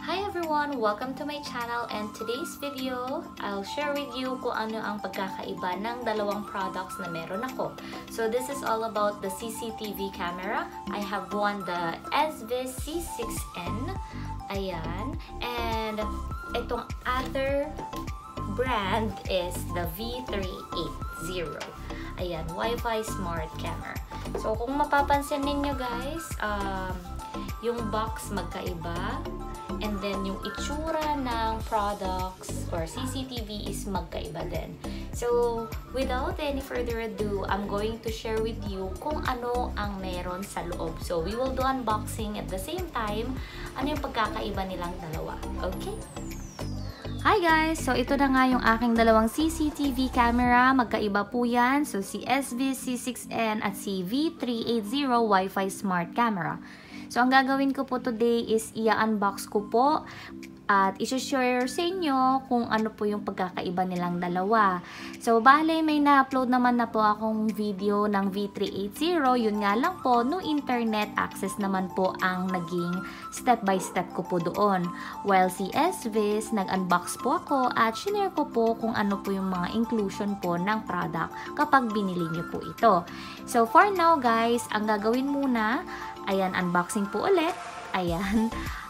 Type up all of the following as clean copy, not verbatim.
Hi everyone! Welcome to my channel, and today's video, I'll share with you kung ano ang pagkakaiba ng dalawang products na meron ako. So this is all about the CCTV camera. I have one, the SVIS C6N. Ayan. And itong other brand is the V380. Ayan, Wi-Fi smart camera. So kung mapapansin ninyo guys, yung box magkaiba. And then, yung itsura ng products or CCTV is magkaiba din. So, without any further ado, I'm going to share with you kung ano ang meron sa loob. So, we will do unboxing at the same time, ano yung pagkakaiba nilang dalawa. Okay? Hi guys! So, ito na nga yung aking dalawang CCTV camera. Magkaiba po yan. So, si SVIS C6N at si V380 Wi-Fi Smart Camera. So, ang gagawin ko po today is i-unbox ko po at i-share sa inyo kung ano po yung pagkakaiba nilang dalawa. So, bale, may na-upload naman na po akong video ng V380. Yun nga lang po, no internet access naman po ang naging step-by-step ko po doon. While si SVIS, nag-unbox po ako at shinare ko po kung ano po yung mga inclusion po ng product kapag binili nyo po ito. So, for now guys, ang gagawin muna, ayan, unboxing po ulit. Ayan.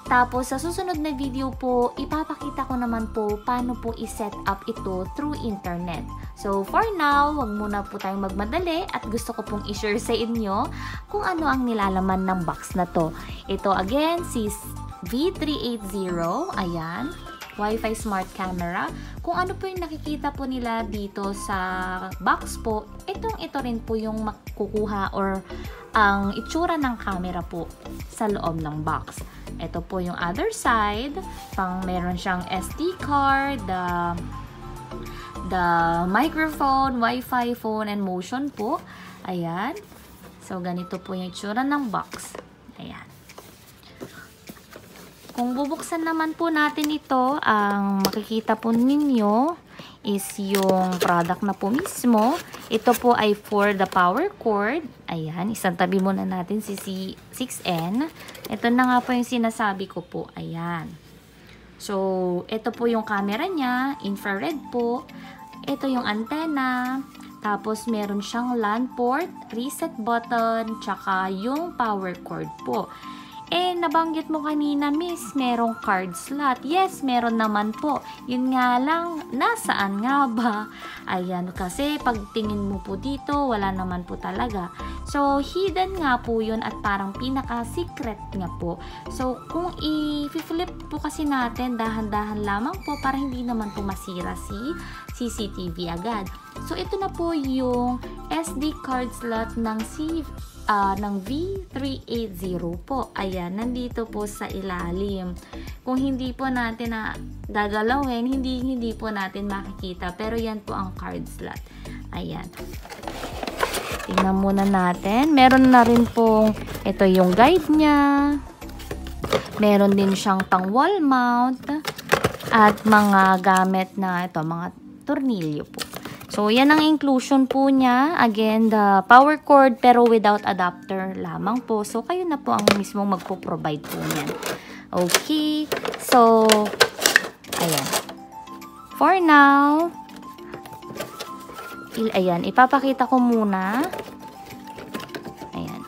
Tapos, sa susunod na video po, ipapakita ko naman po paano po i-set up ito through internet. So, for now, wag muna po tayong magmadali at gusto ko pong i-share sa inyo kung ano ang nilalaman ng box na to. Ito again, si V380. Ayan. Wi-Fi smart camera. Kung ano po yung nakikita po nila dito sa box po, ito rin po yung makukuha or ang itsura ng camera po sa loob ng box. Ito po yung other side, meron siyang SD card, the microphone, Wi-Fi phone, and motion po. Ayan. So, ganito po yung itsura ng box. Ayan. Kung bubuksan naman po natin ito, ang makikita po ninyo is yung product na po mismo. Ito po ay for the power cord. Ayan, isang tabi muna natin si C6N. Ito na nga po yung sinasabi ko po. Ayan. So, ito po yung camera niya. Infrared po. Ito yung antenna. Tapos, meron siyang LAN port, reset button, tsaka yung power cord po. Eh, nabanggit mo kanina, miss, merong card slot. Yes, meron naman po. Yun nga lang, nasaan nga ba? Ayan, kasi pag tingin mo po dito, wala naman po talaga. So, hidden nga po yun at parang pinaka-secret nga po. So, kung i-flip po kasi natin, dahan-dahan lamang po para hindi naman po masira si CCTV agad. So, ito na po yung SD card slot ng ng V380 po. Ayan, nandito po sa ilalim. Kung hindi po natin na gagalawin, hindi po natin makikita. Pero yan po ang card slot. Ayan. Tingnan muna natin. Meron na rin pong, ito yung guide niya. Meron din siyang pang wall mount. At mga gamit na ito, mga tornilyo po. So, yan ang inclusion po niya. Again, the power cord pero without adapter lamang po. So, kayo na po ang mismong magpo-provide po niyan. Okay. So, ayan. For now, ayan, ipapakita ko muna. Ayan.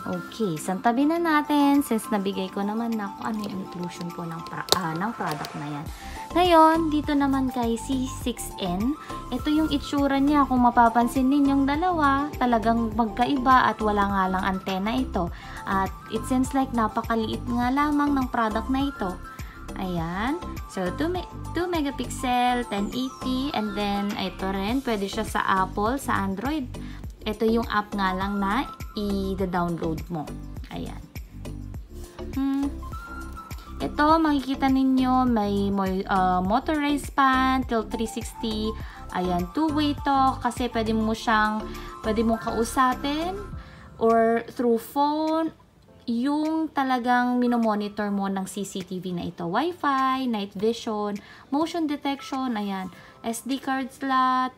Okay, santabi na natin since nabigay ko naman na kung ano yung inclusion po ng product na yan. Ngayon, dito naman kay C6N, ito yung itsura niya. Kung mapapansin ninyong dalawa, talagang magkaiba at wala nga lang antena ito. At it seems like napakaliit nga lamang ng product na ito. Ayan. So, 2 megapixel, 1080, and then ito rin, pwede siya sa Apple, sa Android. Ito yung app nga lang na i-download mo. Ayan. Ito, makikita ninyo, may motorized pan, tilt 360. Ayan, two-way talk. Kasi pwede mong kausapin or through phone, yung talagang minomonitor mo ng CCTV na ito. Wi-Fi, night vision, motion detection, ayan. SD card slot,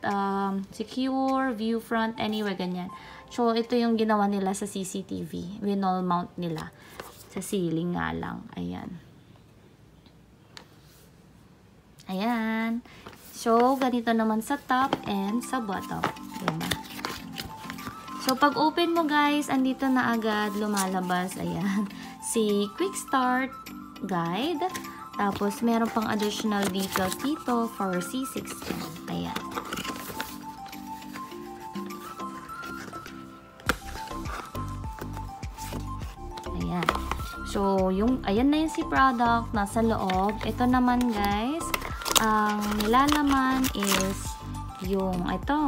secure, view front, anyway, ganyan. So, ito yung ginawa nila sa CCTV. Wall mount nila. Sa ceiling nga lang. Ayan. Ayan. So, ganito naman sa top and sa bottom. Diba? So, pag open mo guys, andito na agad lumalabas. Ayan. Si Quick Start Guide. Tapos, meron pang additional details dito for C16. Ayan. Ayan. So, ayan na yung si product. Nasa loob. Ito naman guys, ang nilalaman is ito,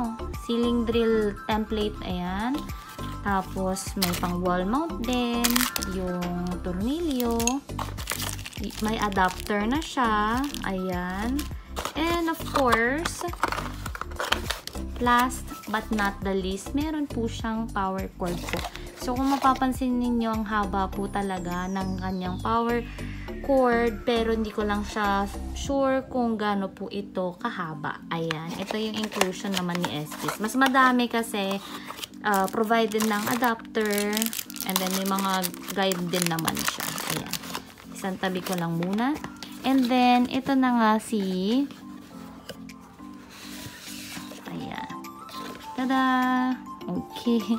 ceiling drill template. Ayan. Tapos, may pang wall mount din. Yung tornilyo. May adapter na siya. Ayan. And of course, last but not the least, meron po siyang power cord po. So, kung mapapansin ninyo, ang haba po talaga ng kanyang power cord, pero hindi ko lang siya sure kung gaano po ito kahaba. Ayan. Ito yung inclusion naman ni SBIS. Mas madami kasi provided ng adapter, and then may mga guide din naman siya. Ayan. Isang tabi ko lang muna. And then, ito na nga si ayan. Tada! Okay.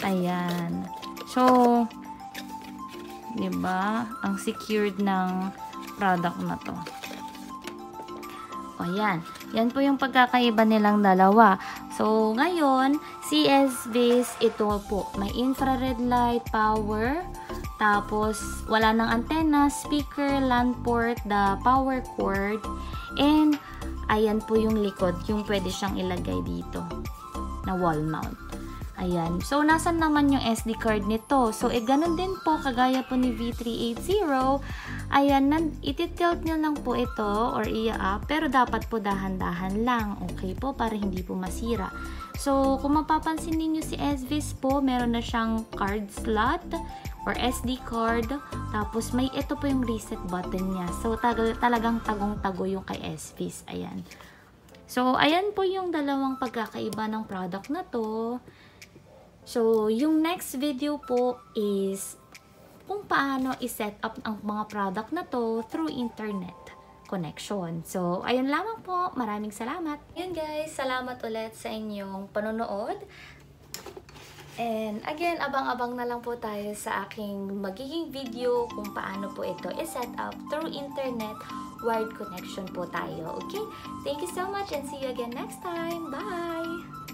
Ayan. So, diba? Ang secured ng product na to. O, ayan. Yan po yung pagkakaiba nilang dalawa. So, ngayon, si SBIS, ito po. May infrared light, power, tapos, wala ng antenna, speaker, LAN port, the power cord, and, ayan po yung likod, yung pwede siyang ilagay dito, na wall mount. Ayan. So, nasan naman yung SD card nito? So, ganun din po, kagaya po ni V380. Ayan, ititilt nyo lang po ito or i-up, pero dapat po dahan-dahan lang. Okay po, para hindi po masira. So, kung mapapansin ninyo si SBIS po, meron na siyang card slot or SD card. Tapos, ito po yung reset button niya. So, talagang tagong-tago yung kay SBIS. Ayan. So, ayan po yung dalawang pagkakaiba ng product na to. So, yung next video po is kung paano i-set up ang mga product na to through internet connection. So, ayun lamang po. Maraming salamat. Yun guys, salamat ulit sa inyong panonood. And again, abang-abang na lang po tayo sa aking magiging video kung paano po ito i-set up through internet wired connection po tayo. Okay? Thank you so much and see you again next time. Bye!